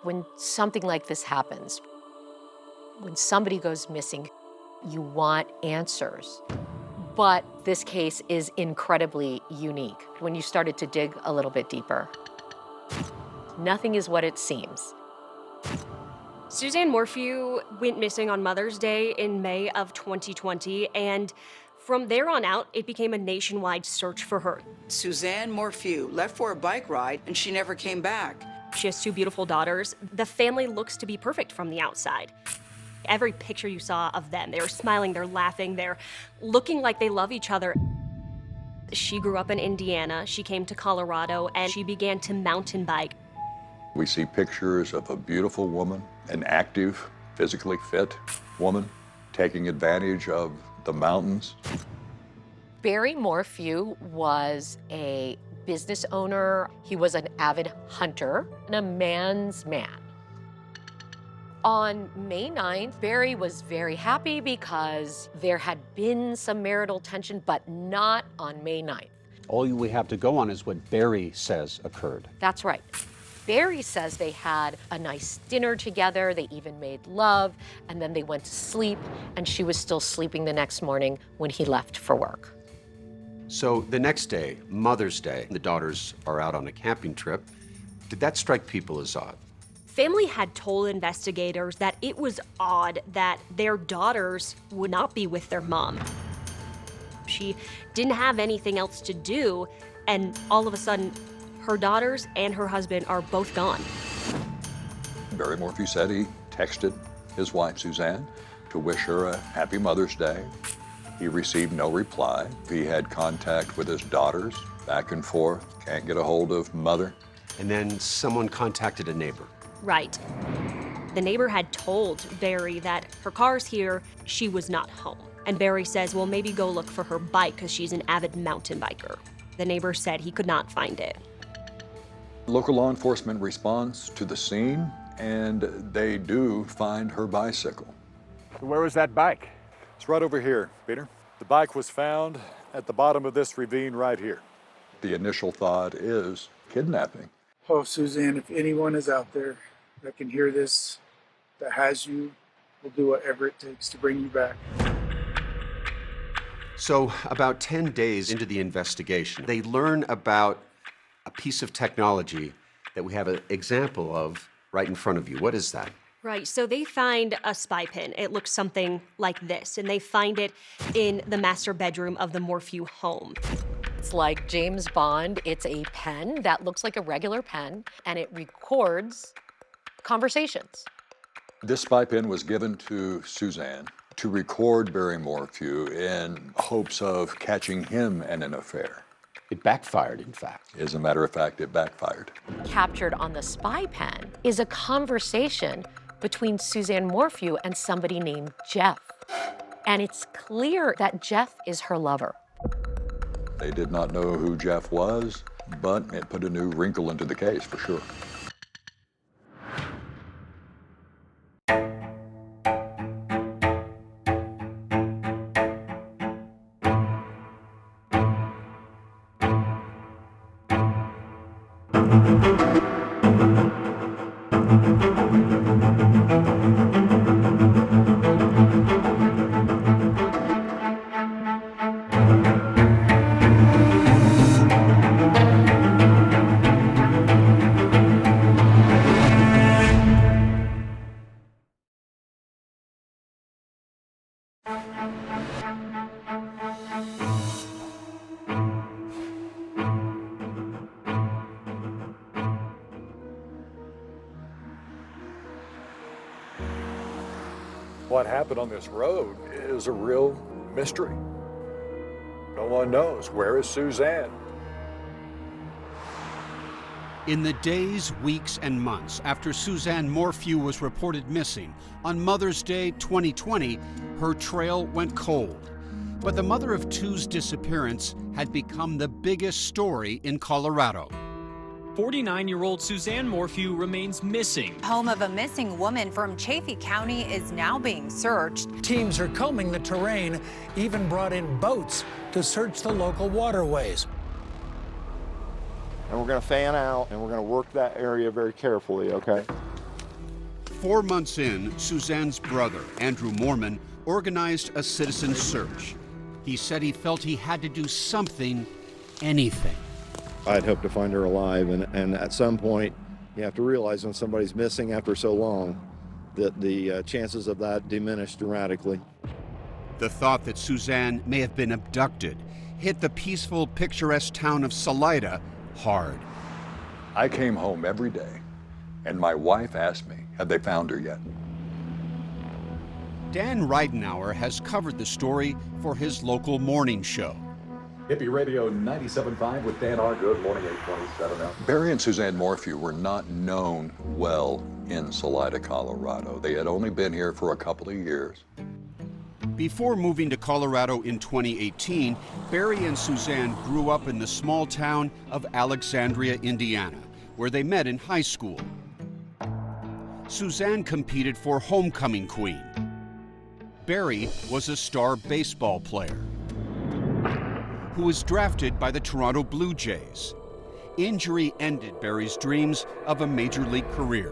When something like this happens, when somebody goes missing, you want answers. But this case is incredibly unique when you started to dig a little bit deeper. Nothing is what it seems. Suzanne Morphew went missing on Mother's Day in May of 2020, and from there on out, it became a nationwide search for her. Suzanne Morphew left for a bike ride, and she never came back. She has 2 beautiful daughters. The family looks to be perfect from the outside. Every picture you saw of them, they're smiling, they're laughing, they're looking like they love each other. She grew up in Indiana, she came to Colorado, and she began to mountain bike. We see pictures of a beautiful woman, an active, physically fit woman, taking advantage of the mountains. Barry Morphew was a business owner. He was an avid hunter and a man's man. On May 9th, Barry was very happy because there had been some marital tension, but not on May 9th. All we have to go on is what Barry says occurred. That's right. Barry says they had a nice dinner together, they even made love, and then they went to sleep, and she was still sleeping the next morning when he left for work. So the next day, Mother's Day, the daughters are out on a camping trip. Did that strike people as odd? Family had told investigators that it was odd that their daughters would not be with their mom. She didn't have anything else to do, and all of a sudden, her daughters and her husband are both gone. Barry Morphew said he texted his wife, Suzanne, to wish her a happy Mother's Day. He received no reply. He had contact with his daughters, back and forth, can't get a hold of Mother. And then someone contacted a neighbor. Right. The neighbor had told Barry that her car's here, she was not home. And Barry says, well, maybe go look for her bike because she's an avid mountain biker. The neighbor said he could not find it. Local law enforcement responds to the scene, and they do find her bicycle. Where was that bike? It's right over here, Peter. The bike was found at the bottom of this ravine right here. The initial thought is kidnapping. Oh, Suzanne, if anyone is out there that can hear this, that has you, will do whatever it takes to bring you back. So about 10 days into the investigation, they learn about a piece of technology that we have an example of right in front of you. What is that? Right, so they find a spy pin. It looks something like this, and they find it in the master bedroom of the Morphew home. It's like James Bond. It's a pen that looks like a regular pen, and it records conversations. This spy pen was given to Suzanne to record Barry Morphew in hopes of catching him in an affair. It backfired, in fact. As a matter of fact, it backfired. Captured on the spy pen is a conversation between Suzanne Morphew and somebody named Jeff. And it's clear that Jeff is her lover. They did not know who Jeff was, but it put a new wrinkle into the case for sure. What happened on this road is a real mystery. No one knows. Where is Suzanne? In the days, weeks, and months after Suzanne Morphew was reported missing, on Mother's Day 2020, her trail went cold. But the mother of two's disappearance had become the biggest story in Colorado. 49-year-old Suzanne Morphew remains missing. Home of a missing woman from Chaffee County is now being searched. Teams are combing the terrain, even brought in boats to search the local waterways. And we're going to fan out, and we're going to work that area very carefully, okay? 4 months in, Suzanne's brother, Andrew Mormon, organized a citizen search. He said he felt he had to do something, anything. I'd hoped to find her alive, and at some point, you have to realize when somebody's missing after so long that the chances of that diminish dramatically. The thought that Suzanne may have been abducted hit the peaceful, picturesque town of Salida hard. I came home every day, and my wife asked me, have they found her yet? Dan Ridenour has covered the story for his local morning show. Hippie Radio 97.5 with Dan R. Good morning, 827 now. Barry and Suzanne Morphew were not known well in Salida, Colorado. They had only been here for a couple of years. Before moving to Colorado in 2018, Barry and Suzanne grew up in the small town of Alexandria, Indiana, where they met in high school. Suzanne competed for homecoming queen. Barry was a star baseball player who was drafted by the Toronto Blue Jays. Injury ended Barry's dreams of a major league career.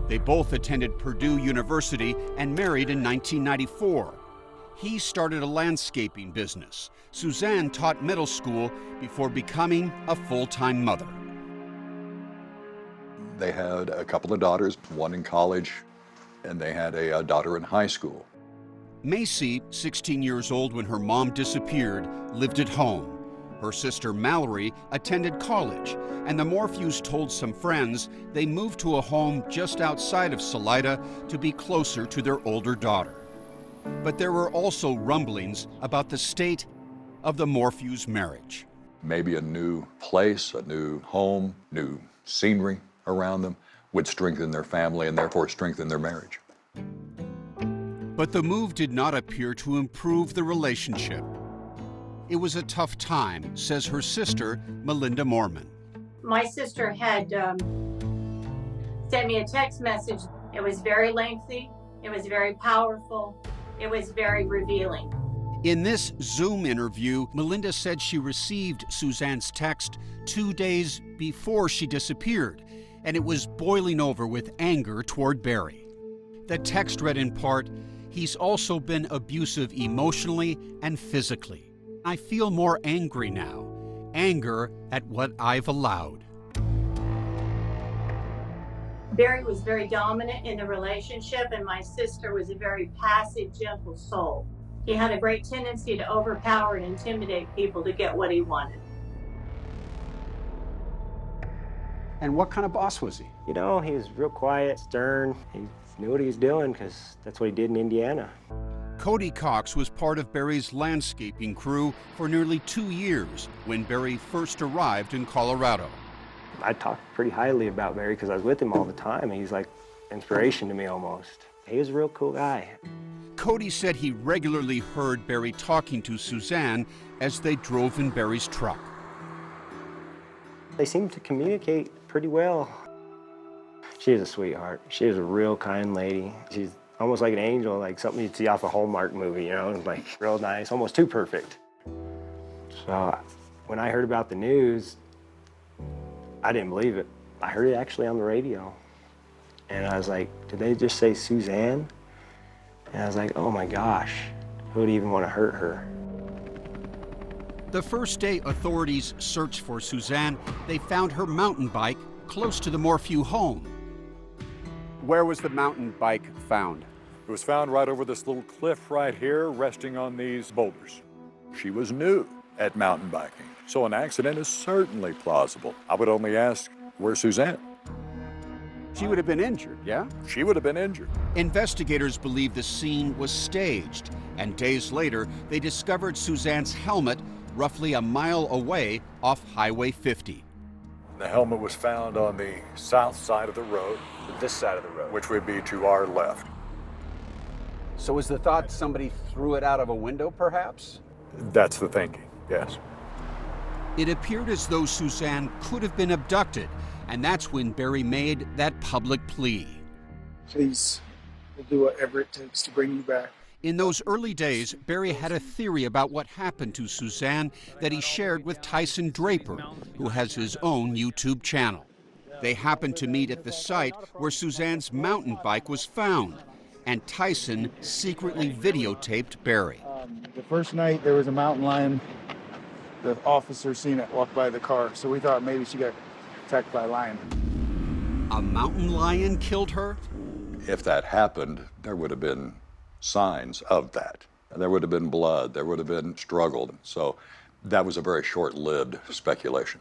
They both attended Purdue University and married in 1994. He started a landscaping business. Suzanne taught middle school before becoming a full-time mother. They had a couple of daughters, one in college, and they had a daughter in high school. Macy, 16 years old when her mom disappeared, lived at home. Her sister Mallory attended college, and the Morphews told some friends they moved to a home just outside of Salida to be closer to their older daughter. But there were also rumblings about the state of the Morphews' marriage. Maybe a new place, a new home, new scenery around them would strengthen their family and therefore strengthen their marriage. But the move did not appear to improve the relationship. It was a tough time, says her sister, Melinda Mormon. My sister had sent me a text message. It was very lengthy, it was very powerful, it was very revealing. In this Zoom interview, Melinda said she received Suzanne's text 2 days before she disappeared, and it was boiling over with anger toward Barry. The text read in part, "He's also been abusive emotionally and physically. I feel more angry now, anger at what I've allowed." Barry was very dominant in the relationship, and my sister was a very passive, gentle soul. He had a great tendency to overpower and intimidate people to get what he wanted. And what kind of boss was he? You know, he was real quiet, stern. He knew what he was doing because that's what he did in Indiana. Cody Cox was part of Barry's landscaping crew for nearly 2 years when Barry first arrived in Colorado. I talked pretty highly about Barry because I was with him all the time. He's like inspiration to me almost. He was a real cool guy. Cody said he regularly heard Barry talking to Suzanne as they drove in Barry's truck. They seemed to communicate pretty well. She is a sweetheart. She is a real kind lady. She's almost like an angel, like something you'd see off a Hallmark movie, you know, like real nice, almost too perfect. So when I heard about the news, I didn't believe it. I heard it actually on the radio. And I was like, did they just say Suzanne? And I was like, oh my gosh, who would even want to hurt her? The first day authorities searched for Suzanne, they found her mountain bike close to the Morphew home. Where was the mountain bike found? It was found right over this little cliff right here, resting on these boulders. She was new at mountain biking, so an accident is certainly plausible. I would only ask, where's Suzanne? She would have been injured, yeah? She would have been injured. Investigators believe the scene was staged, and days later, they discovered Suzanne's helmet roughly a mile away off Highway 50. The helmet was found on the south side of the road. This side of the road. Which would be to our left. So was the thought somebody threw it out of a window, perhaps? That's the thinking, yes. It appeared as though Suzanne could have been abducted, and that's when Barry made that public plea. Please, we'll do whatever it takes to bring you back. In those early days, Barry had a theory about what happened to Suzanne that he shared with Tyson Draper, who has his own YouTube channel. They happened to meet at the site where Suzanne's mountain bike was found, and Tyson secretly videotaped Barry. The first night there was a mountain lion. The officer seen it walk by the car, so we thought maybe she got attacked by a lion. A mountain lion killed her? If that happened, there would have been signs of that. There would have been blood, there would have been struggle. So that was a very short-lived speculation.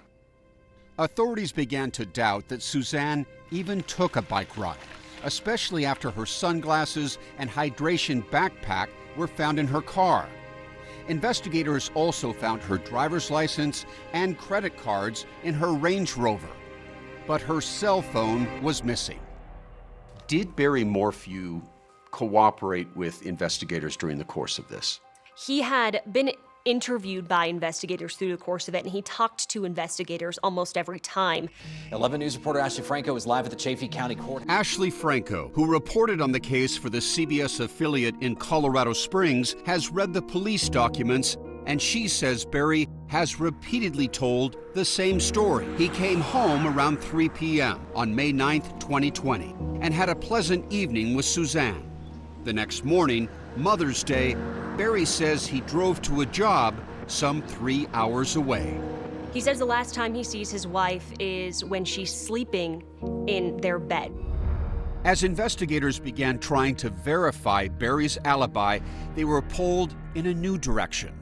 Authorities began to doubt that Suzanne even took a bike ride, especially after her sunglasses and hydration backpack were found in her car. Investigators also found her driver's license and credit cards in her Range Rover, but her cell phone was missing. Did Barry Morphew cooperate with investigators during the course of this? He had been interviewed by investigators through the course of it, and he talked to investigators almost every time. 11 News reporter Ashley Franco is live at the Chaffee County Court. Ashley Franco, who reported on the case for the CBS affiliate in Colorado Springs, has read the police documents, and she says Barry has repeatedly told the same story. He came home around 3 p.m. on May 9th, 2020, and had a pleasant evening with Suzanne. The next morning, Mother's Day, Barry says he drove to a job some 3 hours away. He says the last time he sees his wife is when she's sleeping in their bed. As investigators began trying to verify Barry's alibi, they were pulled in a new direction.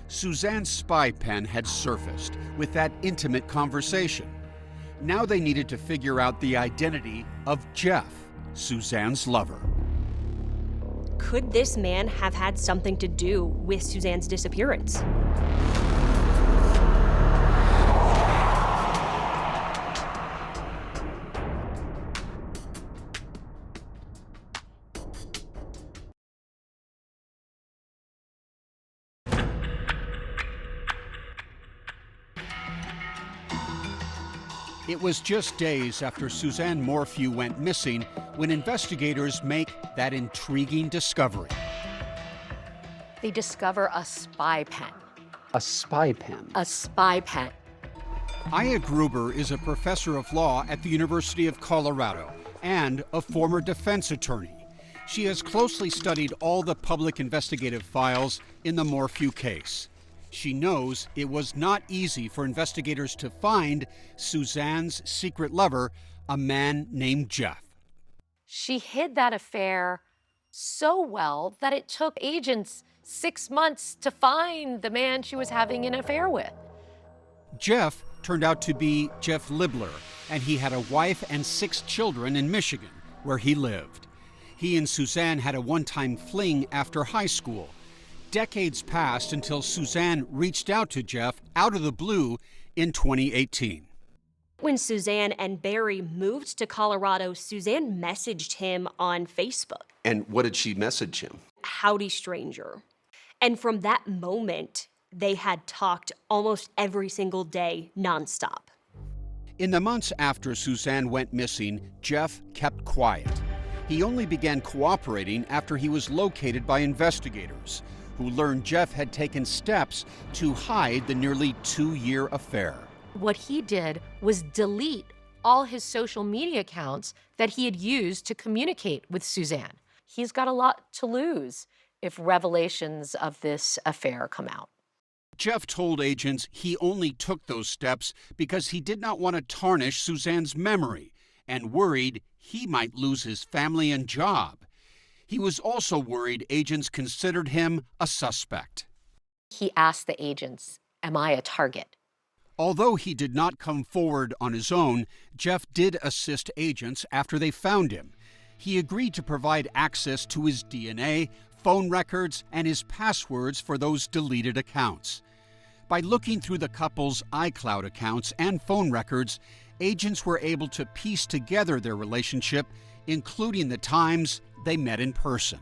Suzanne's spy pen had surfaced with that intimate conversation. Now they needed to figure out the identity of Jeff, Suzanne's lover. Could this man have had something to do with Suzanne's disappearance? It was just days after Suzanne Morphew went missing when investigators make that intriguing discovery. They discover a spy pen. A spy pen? A spy pen. Aya Gruber is a professor of law at the University of Colorado and a former defense attorney. She has closely studied all the public investigative files in the Morphew case. She knows it was not easy for investigators to find Suzanne's secret lover, a man named Jeff. She hid that affair so well that it took agents 6 months to find the man she was having an affair with. Jeff turned out to be Jeff Libler, and he had a wife and 6 children in Michigan, where he lived. He and Suzanne had a one-time fling after high school. Decades passed until Suzanne reached out to Jeff out of the blue in 2018. When Suzanne and Barry moved to Colorado, Suzanne messaged him on Facebook. And what did she message him? Howdy, stranger. And from that moment, they had talked almost every single day, nonstop. In the months after Suzanne went missing, Jeff kept quiet. He only began cooperating after he was located by investigators, who learned Jeff had taken steps to hide the nearly 2-year affair. What he did was delete all his social media accounts that he had used to communicate with Suzanne. He's got a lot to lose if revelations of this affair come out. Jeff told agents he only took those steps because he did not want to tarnish Suzanne's memory and worried he might lose his family and job. He was also worried agents considered him a suspect. He asked the agents, "Am I a target?" Although he did not come forward on his own, Jeff did assist agents after they found him. He agreed to provide access to his DNA, phone records, and his passwords for those deleted accounts. By looking through the couple's iCloud accounts and phone records, agents were able to piece together their relationship, including the times they met in person.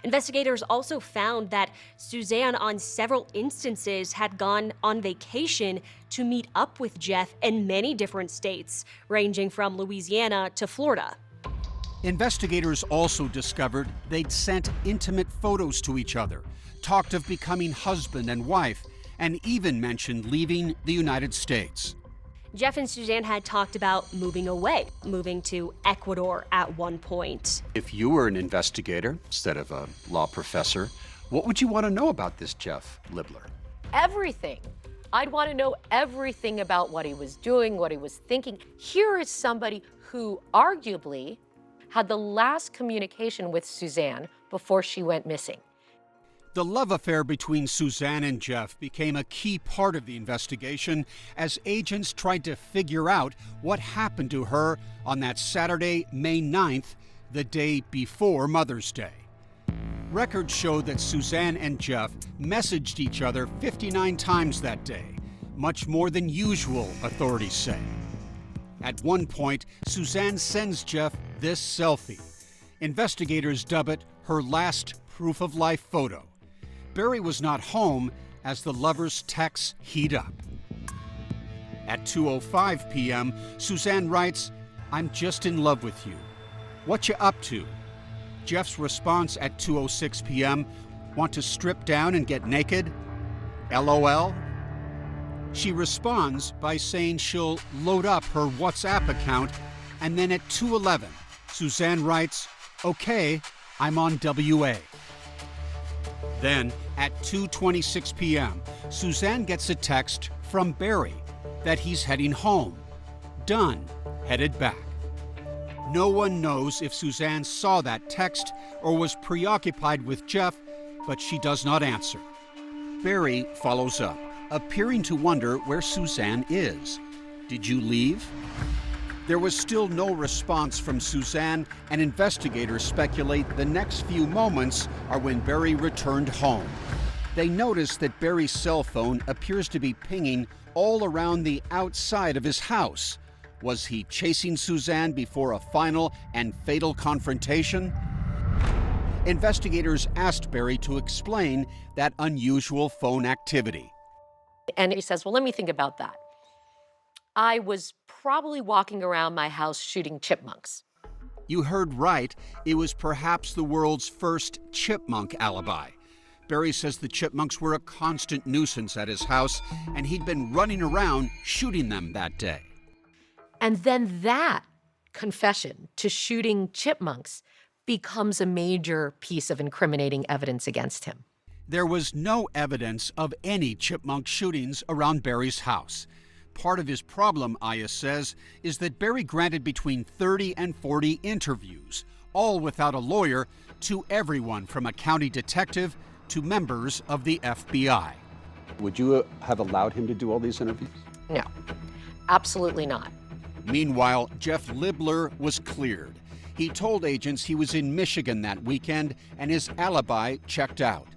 Investigators also found that Suzanne, on several instances, had gone on vacation to meet up with Jeff in many different states, ranging from Louisiana to Florida. Investigators also discovered they'd sent intimate photos to each other, talked of becoming husband and wife, and even mentioned leaving the United States. Jeff and Suzanne had talked about moving away, moving to Ecuador at one point. If you were an investigator instead of a law professor, what would you want to know about this Jeff Libler? Everything. I'd want to know everything about what he was doing, what he was thinking. Here is somebody who arguably had the last communication with Suzanne before she went missing. The love affair between Suzanne and Jeff became a key part of the investigation as agents tried to figure out what happened to her on that Saturday, May 9th, the day before Mother's Day. Records show that Suzanne and Jeff messaged each other 59 times that day, much more than usual, authorities say. At one point, Suzanne sends Jeff this selfie. Investigators dub it her last proof of life photo. Barry was not home as the lovers' texts heat up. At 2:05 p.m., Suzanne writes, "I'm just in love with you. What you up to?" Jeff's response at 2:06 p.m., "Want to strip down and get naked? LOL." She responds by saying she'll load up her WhatsApp account, and then at 2:11, Suzanne writes, "Okay, I'm on WA." Then, at 2:26 p.m., Suzanne gets a text from Barry that he's heading home. Done, headed back. No one knows if Suzanne saw that text or was preoccupied with Jeff, but she does not answer. Barry follows up, appearing to wonder where Suzanne is. "Did you leave?" There was still no response from Suzanne, and investigators speculate the next few moments are when Barry returned home. They notice that Barry's cell phone appears to be pinging all around the outside of his house. Was he chasing Suzanne before a final and fatal confrontation? Investigators asked Barry to explain that unusual phone activity. And he says, well, let me think about that. I was probably walking around my house shooting chipmunks. You heard right. It was perhaps the world's first chipmunk alibi. Barry says the chipmunks were a constant nuisance at his house, and he'd been running around shooting them that day. And then that confession to shooting chipmunks becomes a major piece of incriminating evidence against him. There was no evidence of any chipmunk shootings around Barry's house. Part of his problem, Aya says, is that Barry granted between 30 and 40 interviews, all without a lawyer, to everyone from a county detective to members of the FBI. Would you have allowed him to do all these interviews? No, absolutely not. Meanwhile, Jeff Libler was cleared. He told agents he was in Michigan that weekend and his alibi checked out.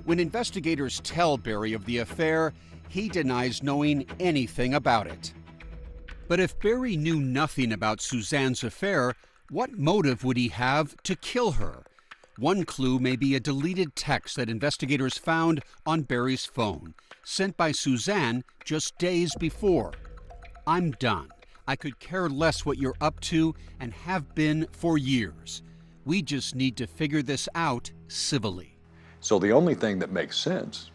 When investigators tell Barry of the affair, he denies knowing anything about it. But if Barry knew nothing about Suzanne's affair, what motive would he have to kill her? One clue may be a deleted text that investigators found on Barry's phone, sent by Suzanne just days before. "I'm done. I could care less what you're up to and have been for years. We just need to figure this out civilly." So the only thing that makes sense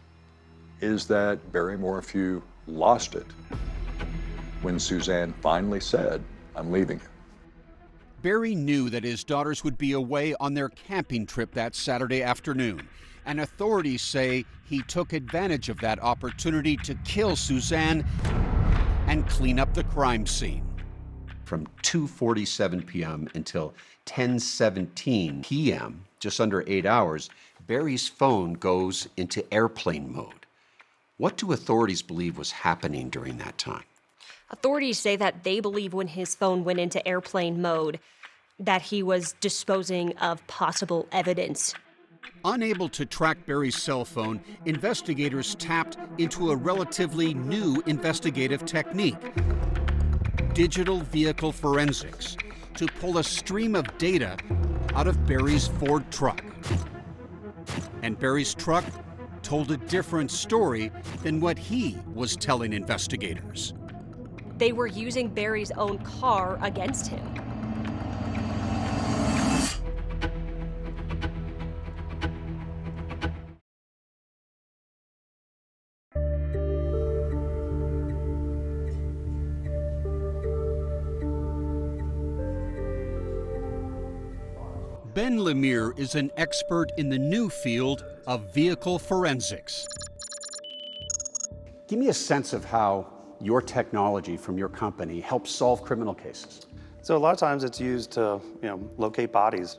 is that Barry Morphew lost it when Suzanne finally said, "I'm leaving you." Barry knew that his daughters would be away on their camping trip that Saturday afternoon, and authorities say he took advantage of that opportunity to kill Suzanne and clean up the crime scene. From 2:47 p.m. until 10:17 p.m., just under 8 hours, Barry's phone goes into airplane mode. What do authorities believe was happening during that time? Authorities say that they believe when his phone went into airplane mode that he was disposing of possible evidence. Unable to track Barry's cell phone, investigators tapped into a relatively new investigative technique: digital vehicle forensics, to pull a stream of data out of Barry's Ford truck. And Barry's truck told a different story than what he was telling investigators. They were using Barry's own car against him. Ben Lemire is an expert in the new field of vehicle forensics. Give me a sense of how your technology from your company helps solve criminal cases. So a lot of times it's used to, locate bodies.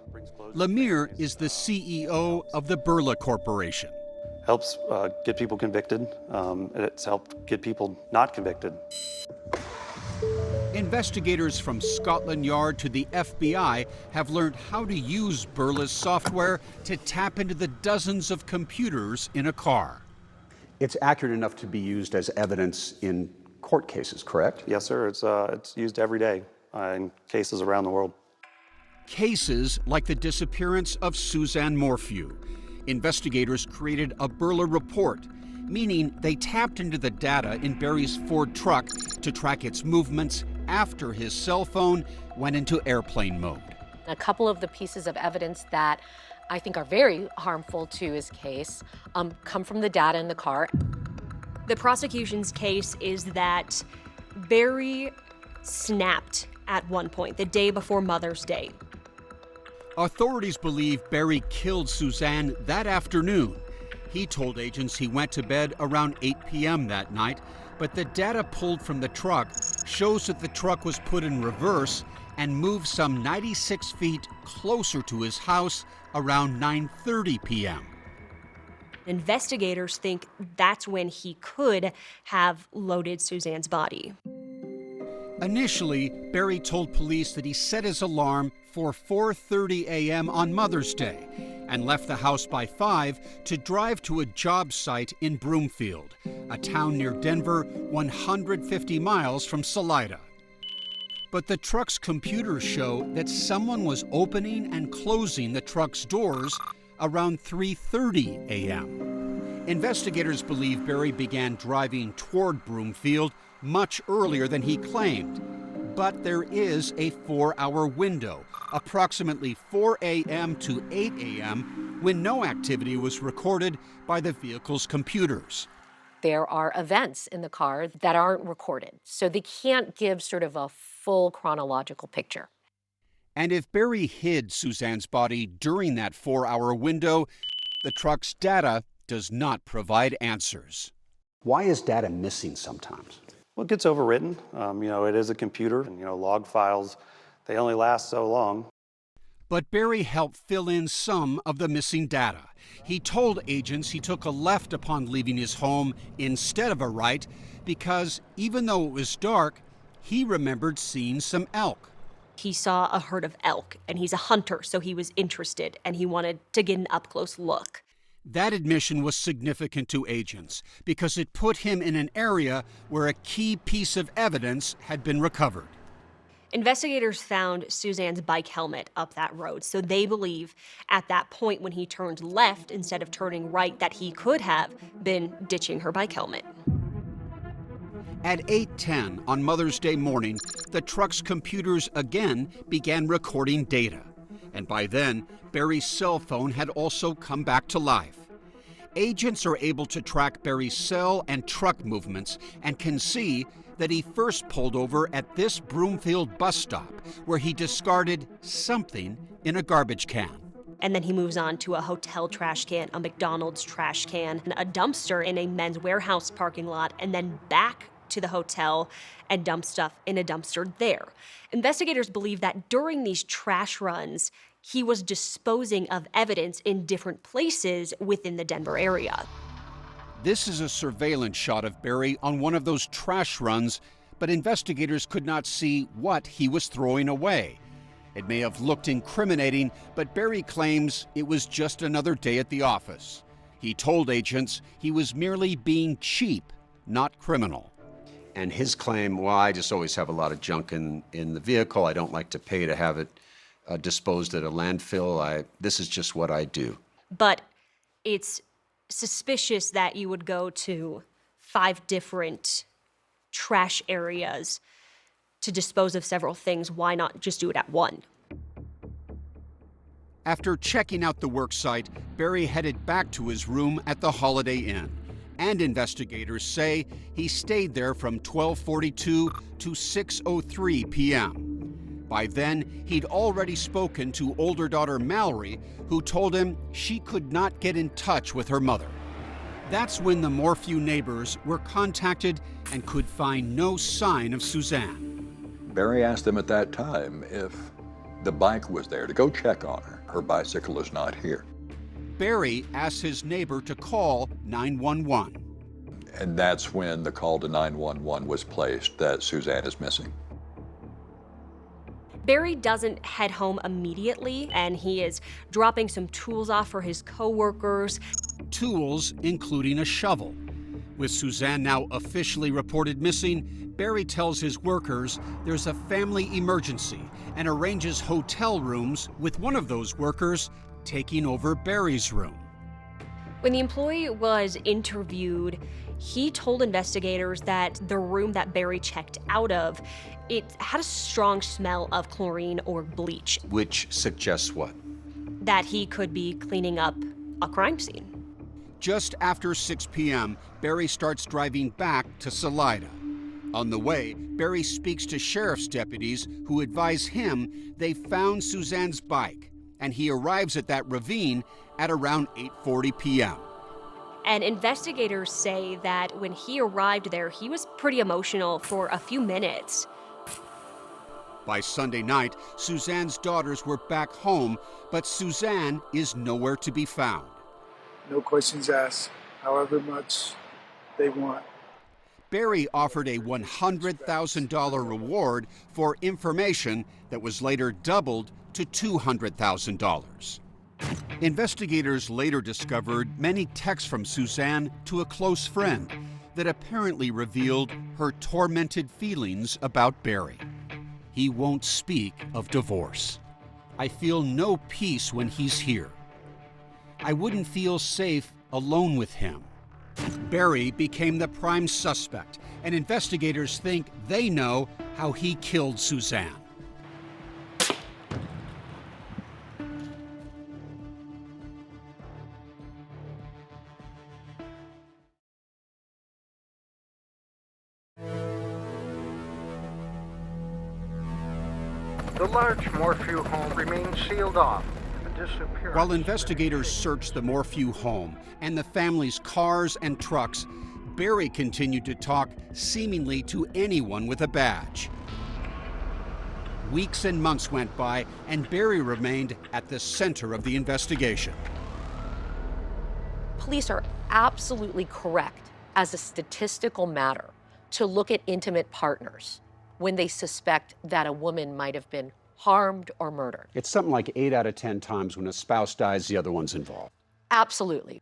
Lemire is the CEO of the Burla Corporation. Helps get people convicted. It's helped get people not convicted. Investigators from Scotland Yard to the FBI have learned how to use Burla's software to tap into the dozens of computers in a car. It's accurate enough to be used as evidence in court cases, correct? Yes, sir. It's used every day in cases around the world. Cases like the disappearance of Suzanne Morphew. Investigators created a Burla report, meaning they tapped into the data in Barry's Ford truck to track its movements after his cell phone went into airplane mode. A couple of the pieces of evidence that I think are very harmful to his case come from the data in the car. The prosecution's case is that Barry snapped at one point, the day before Mother's Day. Authorities believe Barry killed Suzanne that afternoon. He told agents he went to bed around 8 p.m. that night, but the data pulled from the truck shows that the truck was put in reverse and moved some 96 feet closer to his house around 9:30 p.m. Investigators think that's when he could have loaded Suzanne's body. Initially, Barry told police that he set his alarm for 4:30 a.m. on Mother's Day and left the house by 5 to drive to a job site in Broomfield, a town near Denver, 150 miles from Salida. But the truck's computers show that someone was opening and closing the truck's doors around 3:30 a.m. Investigators believe Barry began driving toward Broomfield much earlier than he claimed. But there is a 4-hour window, approximately 4 a.m. to 8 a.m., when no activity was recorded by the vehicle's computers. There are events in the car that aren't recorded, so they can't give sort of a full chronological picture. And if Barry hid Suzanne's body during that 4-hour window, the truck's data does not provide answers. Why is data missing sometimes? Well, it gets overwritten. It is a computer, and log files, they only last so long. But Barry helped fill in some of the missing data. He told agents he took a left upon leaving his home instead of a right because even though it was dark, he remembered seeing some elk. He saw a herd of elk, and he's a hunter, so he was interested, and he wanted to get an up-close look. That admission was significant to agents because it put him in an area where a key piece of evidence had been recovered. Investigators found Suzanne's bike helmet up that road, so they believe at that point when he turned left instead of turning right that he could have been ditching her bike helmet. At 8:10 on Mother's Day morning, the truck's computers again began recording data. And by then, Barry's cell phone had also come back to life. Agents are able to track Barry's cell and truck movements and can see that he first pulled over at this Broomfield bus stop where he discarded something in a garbage can. And then he moves on to a hotel trash can, a McDonald's trash can, a dumpster in a Men's Warehouse parking lot, and then back to the hotel and dump stuff in a dumpster there. Investigators believe that during these trash runs, he was disposing of evidence in different places within the Denver area. This is a surveillance shot of Barry on one of those trash runs, but investigators could not see what he was throwing away. It may have looked incriminating, but Barry claims it was just another day at the office. He told agents he was merely being cheap, not criminal. And his claim, well, I just always have a lot of junk in the vehicle. I don't like to pay to have it disposed at a landfill. This is just what I do. But it's suspicious that you would go to 5 different trash areas to dispose of several things. Why not just do it at one? After checking out the work site, Barry headed back to his room at the Holiday Inn. And investigators say he stayed there from 12:42 to 6:03 p.m. By then, he'd already spoken to older daughter Mallory, who told him she could not get in touch with her mother. That's when the Morphew neighbors were contacted and could find no sign of Suzanne. Barry asked them at that time if the bike was there to go check on her. Her bicycle is not here. Barry asked his neighbor to call 911. And that's when the call to 911 was placed that Suzanne is missing. Barry doesn't head home immediately, and he is dropping some tools off for his coworkers. Tools including a shovel. With Suzanne now officially reported missing, Barry tells his workers there's a family emergency and arranges hotel rooms with one of those workers taking over Barry's room. When the employee was interviewed, he told investigators that the room that Barry checked out of, it had a strong smell of chlorine or bleach. Which suggests what? That he could be cleaning up a crime scene. Just after 6 p.m., Barry starts driving back to Salida. On the way, Barry speaks to sheriff's deputies who advise him they found Suzanne's bike, and he arrives at that ravine at around 8:40 p.m. And investigators say that when he arrived there, he was pretty emotional for a few minutes. By Sunday night, Suzanne's daughters were back home, but Suzanne is nowhere to be found. No questions asked, however much they want. Barry offered a $100,000 reward for information that was later doubled to $200,000. Investigators later discovered many texts from Suzanne to a close friend that apparently revealed her tormented feelings about Barry. He won't speak of divorce. I feel no peace when he's here. I wouldn't feel safe alone with him. Barry became the prime suspect, and investigators think they know how he killed Suzanne. The large Morphew home remains sealed off. While investigators searched the Morphew home and the family's cars and trucks, Barry continued to talk seemingly to anyone with a badge. Weeks and months went by, and Barry remained at the center of the investigation. Police are absolutely correct, as a statistical matter, to look at intimate partners when they suspect that a woman might have been harmed or murdered. It's something like 8 out of 10 times when a spouse dies, the other one's involved. Absolutely.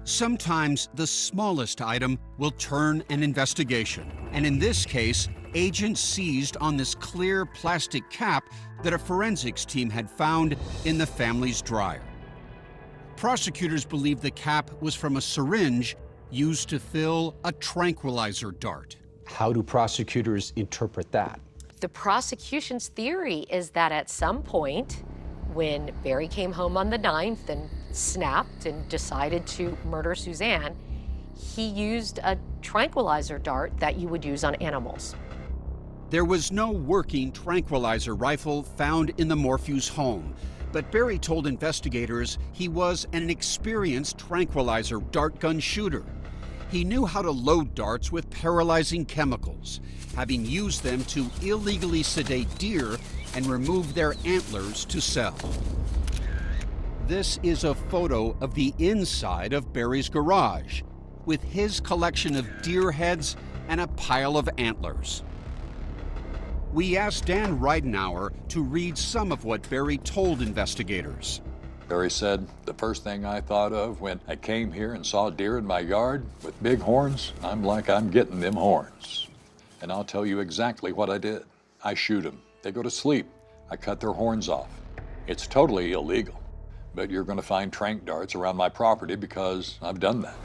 Sometimes the smallest item will turn an investigation. And in this case, agents seized on this clear plastic cap that a forensics team had found in the family's dryer. Prosecutors believe the cap was from a syringe used to fill a tranquilizer dart. How do prosecutors interpret that? The prosecution's theory is that at some point, when Barry came home on the 9th and snapped and decided to murder Suzanne, he used a tranquilizer dart that you would use on animals. There was no working tranquilizer rifle found in the Morphew's home, but Barry told investigators he was an experienced tranquilizer dart gun shooter. He knew how to load darts with paralyzing chemicals, having used them to illegally sedate deer and remove their antlers to sell. This is a photo of the inside of Barry's garage, with his collection of deer heads and a pile of antlers. We asked Dan Reidenauer to read some of what Barry told investigators. Barry said, the first thing I thought of when I came here and saw deer in my yard with big horns, I'm like, I'm getting them horns. And I'll tell you exactly what I did. I shoot them. They go to sleep. I cut their horns off. It's totally illegal, but you're going to find tranq darts around my property because I've done that.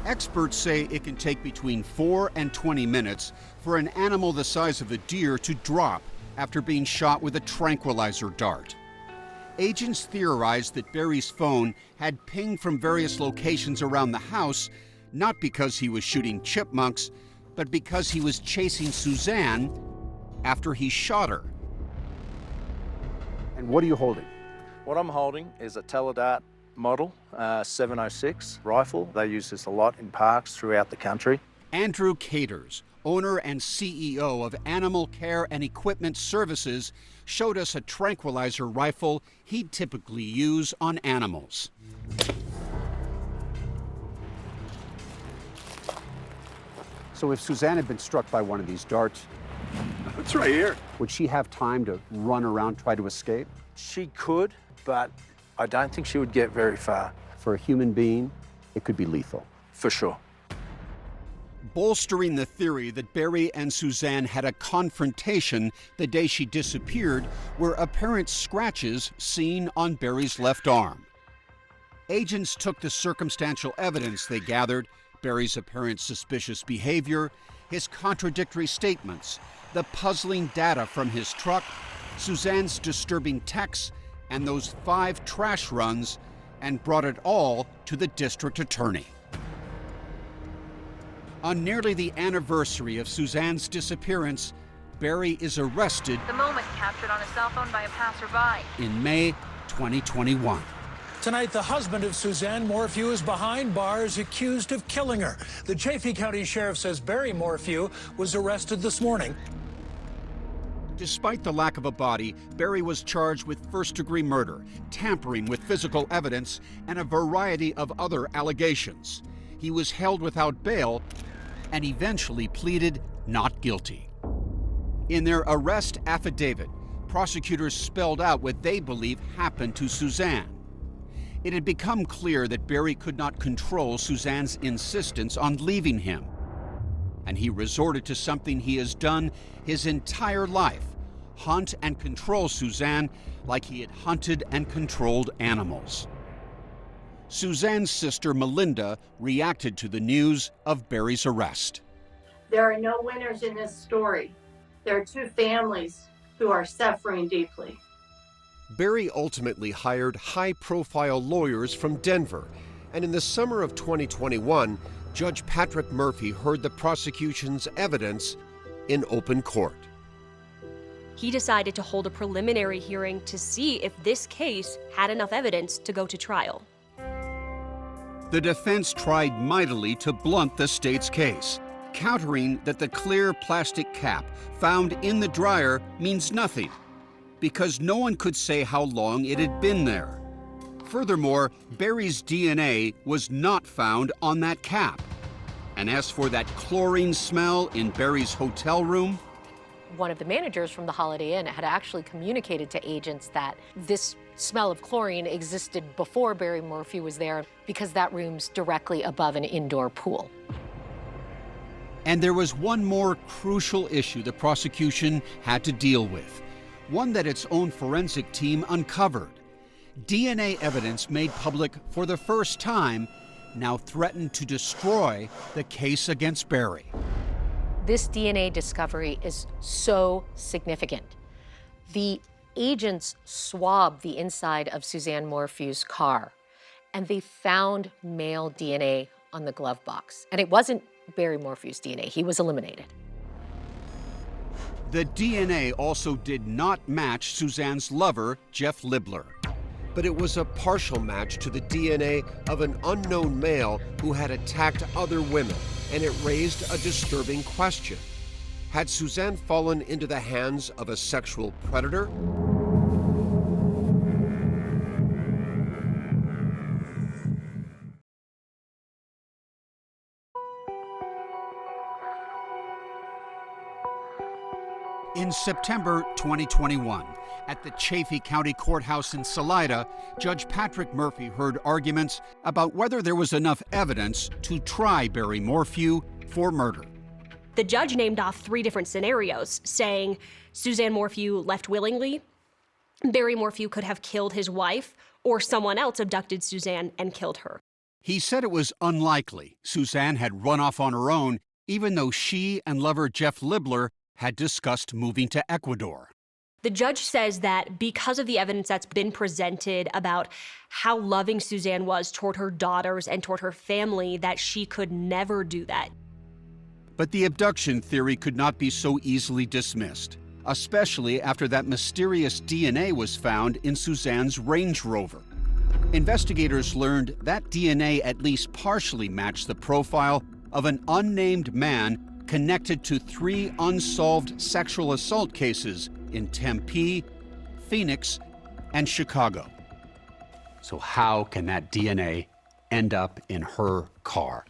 Experts say it can take between 4 and 20 minutes for an animal the size of a deer to drop after being shot with a tranquilizer dart. Agents theorized that Barry's phone had pinged from various locations around the house, not because he was shooting chipmunks, but because he was chasing Suzanne after he shot her. And what are you holding? What I'm holding is a Teledart model 706 rifle. They use this a lot in parks throughout the country. Andrew Caters, owner and CEO of Animal Care and Equipment Services, showed us a tranquilizer rifle he'd typically use on animals. So if Suzanne had been struck by one of these darts, It's right here. would she have time to run around, try to escape? She could, but I don't think she would get very far. For a human being, it could be lethal. For sure. Bolstering the theory that Barry and Suzanne had a confrontation the day she disappeared were apparent scratches seen on Barry's left arm. Agents took the circumstantial evidence they gathered, Barry's apparent suspicious behavior, his contradictory statements, the puzzling data from his truck, Suzanne's disturbing texts, and those 5 trash runs, and brought it all to the district attorney. On nearly the anniversary of Suzanne's disappearance, Barry is arrested. The moment captured on a cell phone by a passerby. In May 2021. Tonight, the husband of Suzanne Morphew is behind bars, accused of killing her. The Chaffee County Sheriff says Barry Morphew was arrested this morning. Despite the lack of a body, Barry was charged with first-degree murder, tampering with physical evidence, and a variety of other allegations. He was held without bail and eventually pleaded not guilty. In their arrest affidavit, prosecutors spelled out what they believe happened to Suzanne. It had become clear that Barry could not control Suzanne's insistence on leaving him, and he resorted to something he has done his entire life: hunt and control Suzanne like he had hunted and controlled animals. Suzanne's sister, Melinda, reacted to the news of Barry's arrest. There are no winners in this story. There are 2 families who are suffering deeply. Barry ultimately hired high-profile lawyers from Denver, and in the summer of 2021, Judge Patrick Murphy heard the prosecution's evidence in open court. He decided to hold a preliminary hearing to see if this case had enough evidence to go to trial. The defense tried mightily to blunt the state's case, countering that the clear plastic cap found in the dryer means nothing, because no one could say how long it had been there. Furthermore, Barry's DNA was not found on that cap. And as for that chlorine smell in Barry's hotel room, one of the managers from the Holiday Inn had actually communicated to agents that this smell of chlorine existed before Barry Morphew was there because that room's directly above an indoor pool. And there was one more crucial issue the prosecution had to deal with, one that its own forensic team uncovered. DNA evidence made public for the first time now threatened to destroy the case against Barry. This DNA discovery is so significant. The agents swabbed the inside of Suzanne Morphew's car, and they found male DNA on the glove box. And it wasn't Barry Morphew's DNA. He was eliminated. The DNA also did not match Suzanne's lover, Jeff Libler. But it was a partial match to the DNA of an unknown male who had attacked other women, and it raised a disturbing question. Had Suzanne fallen into the hands of a sexual predator? In September 2021, at the Chaffee County Courthouse in Salida, Judge Patrick Murphy heard arguments about whether there was enough evidence to try Barry Morphew for murder. The judge named off 3 different scenarios, saying Suzanne Morphew left willingly, Barry Morphew could have killed his wife, or someone else abducted Suzanne and killed her. He said it was unlikely Suzanne had run off on her own, even though she and lover Jeff Libler had discussed moving to Ecuador. The judge says that because of the evidence that's been presented about how loving Suzanne was toward her daughters and toward her family, that she could never do that. But the abduction theory could not be so easily dismissed. especially after that mysterious DNA was found in Suzanne's Range Rover. Investigators learned that DNA at least partially matched the profile of an unnamed man connected to 3 unsolved sexual assault cases in Tempe, Phoenix, and Chicago. So how can that DNA end up in her car?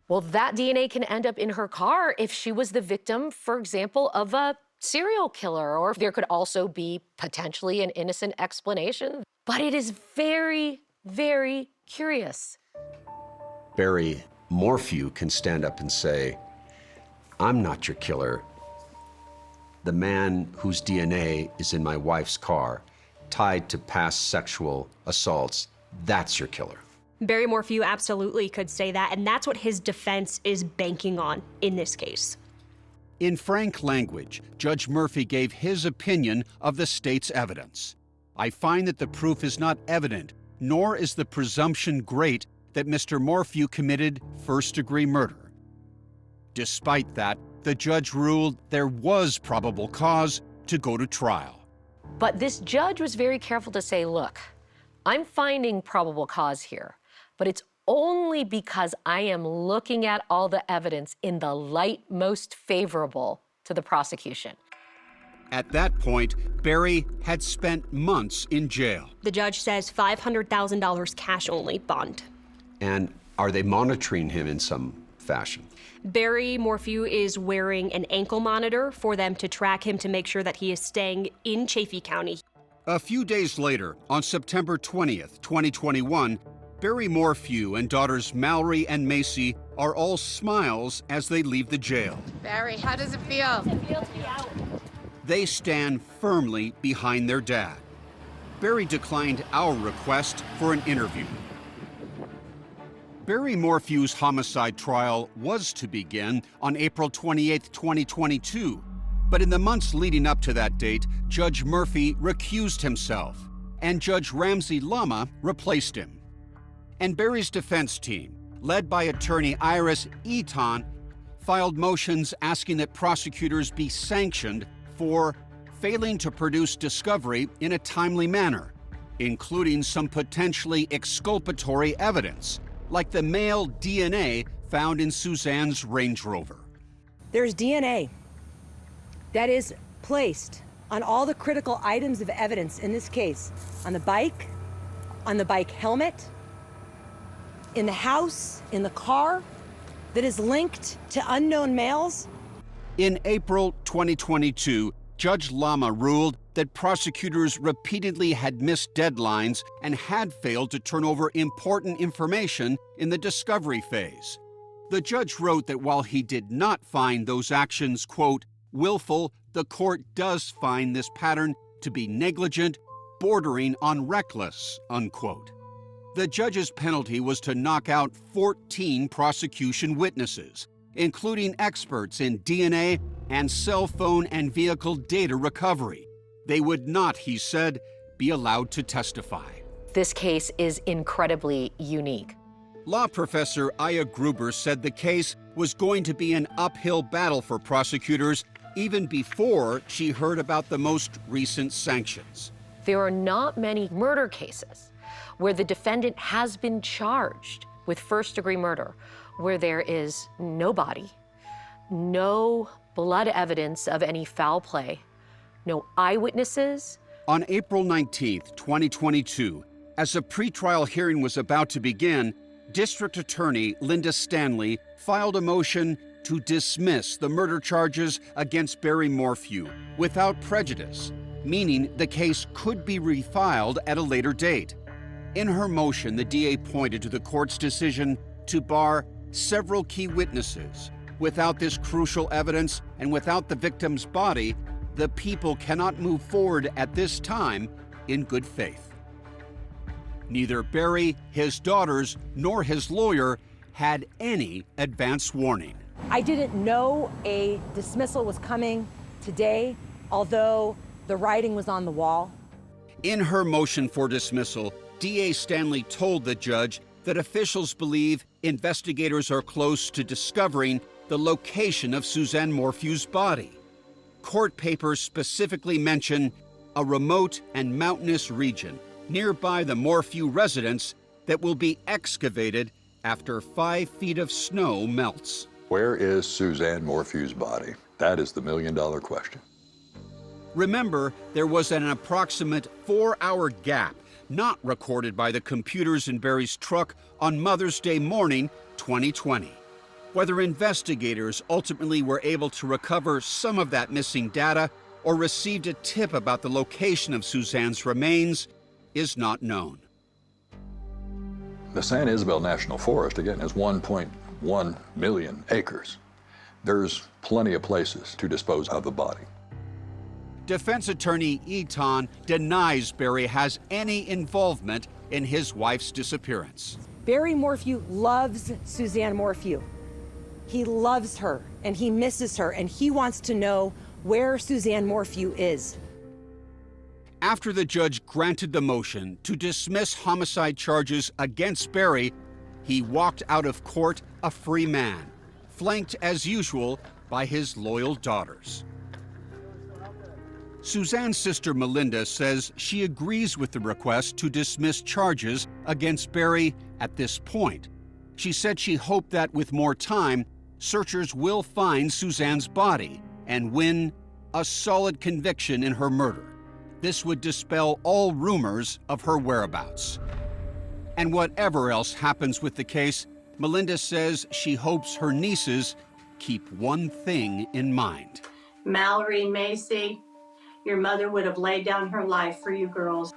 Well, that DNA can end up in her car if she was the victim, for example, of a serial killer, or there could also be potentially an innocent explanation. But it is very, very curious. Barry Morphew can stand up and say, I'm not your killer. The man whose DNA is in my wife's car, tied to past sexual assaults, that's your killer. Barry Morphew absolutely could say that, and that's what his defense is banking on in this case. In frank language, Judge Murphy gave his opinion of the state's evidence. I find that the proof is not evident, nor is the presumption great that Mr. Morphew committed first-degree murder. Despite that, the judge ruled there was probable cause to go to trial. But this judge was very careful to say, look, I'm finding probable cause here, but it's only because I am looking at all the evidence in the light most favorable to the prosecution. At that point, Barry had spent months in jail. The judge says $500,000 cash only bond. And are they monitoring him in some fashion? Barry Morphew is wearing an ankle monitor for them to track him to make sure that he is staying in Chaffee County. A few days later, on September 20th, 2021, Barry Morphew and daughters Mallory and Macy are all smiles as they leave the jail. Barry, how does it feel? How does it feel to be out? They stand firmly behind their dad. Barry declined our request for an interview. Barry Morphew's homicide trial was to begin on April 28, 2022. But in the months leading up to that date, Judge Murphy recused himself, and Judge Ramsey Lama replaced him. And Barry's defense team, led by attorney Iris Eaton, filed motions asking that prosecutors be sanctioned for failing to produce discovery in a timely manner, including some potentially exculpatory evidence, like the male DNA found in Suzanne's Range Rover. There's DNA that is placed on all the critical items of evidence in this case, on the bike helmet, in the house, in the car, that is linked to unknown males. In April 2022, Judge Lama ruled that prosecutors repeatedly had missed deadlines and had failed to turn over important information in the discovery phase. The judge wrote that while he did not find those actions, quote, willful, the court does find this pattern to be negligent, bordering on reckless, unquote. The judge's penalty was to knock out 14 prosecution witnesses, including experts in DNA and cell phone and vehicle data recovery. They would not, he said, be allowed to testify. This case is incredibly unique. Law professor Aya Gruber said the case was going to be an uphill battle for prosecutors even before she heard about the most recent sanctions. There are not many murder cases where the defendant has been charged with first-degree murder, where there is no body, no blood evidence of any foul play, no eyewitnesses. On April 19, 2022, as a pretrial hearing was about to begin, District Attorney Linda Stanley filed a motion to dismiss the murder charges against Barry Morphew without prejudice, meaning the case could be refiled at a later date. In her motion, the DA pointed to the court's decision to bar several key witnesses. Without this crucial evidence and without the victim's body, the people cannot move forward at this time in good faith. Neither Barry, his daughters, nor his lawyer had any advance warning. I didn't know a dismissal was coming today, although the writing was on the wall. In her motion for dismissal, DA Stanley told the judge that officials believe investigators are close to discovering the location of Suzanne Morphew's body. Court papers specifically mention a remote and mountainous region nearby the Morphew residence that will be excavated after 5 feet of snow melts. Where is Suzanne Morphew's body? That is the million-dollar question. Remember, there was an approximate 4-hour gap not recorded by the computers in Barry's truck on Mother's Day morning, 2020. Whether investigators ultimately were able to recover some of that missing data or received a tip about the location of Suzanne's remains is not known. The San Isabel National Forest, again, is 1.1 million acres. There's plenty of places to dispose of the body. Defense attorney Eaton denies Barry has any involvement in his wife's disappearance. Barry Morphew loves Suzanne Morphew. He loves her and he misses her and he wants to know where Suzanne Morphew is. After the judge granted the motion to dismiss homicide charges against Barry, he walked out of court a free man, flanked as usual by his loyal daughters. Suzanne's sister Melinda says she agrees with the request to dismiss charges against Barry at this point. She said she hoped that with more time, searchers will find Suzanne's body and win a solid conviction in her murder. This would dispel all rumors of her whereabouts. And whatever else happens with the case, Melinda says she hopes her nieces keep one thing in mind. Mallory and Macy, your mother would have laid down her life for you girls.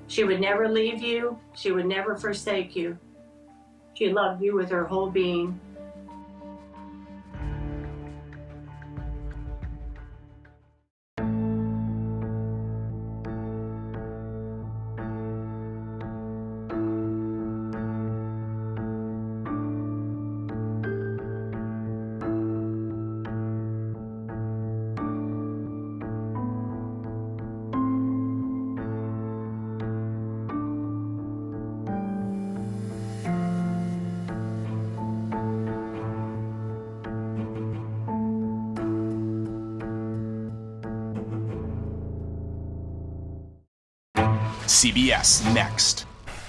She would never leave you. She would never forsake you. She loved you with her whole being. CBS next.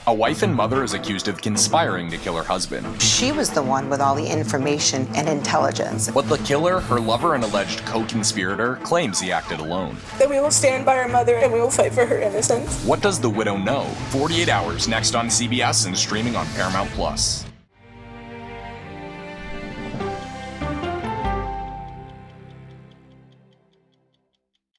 A wife and mother is accused of conspiring to kill her husband. She was the one with all the information and intelligence. But the killer, her lover and alleged co-conspirator, claims he acted alone. That we will stand by our mother and we will fight for her innocence. What does the widow know? 48 Hours next on CBS and streaming on Paramount+.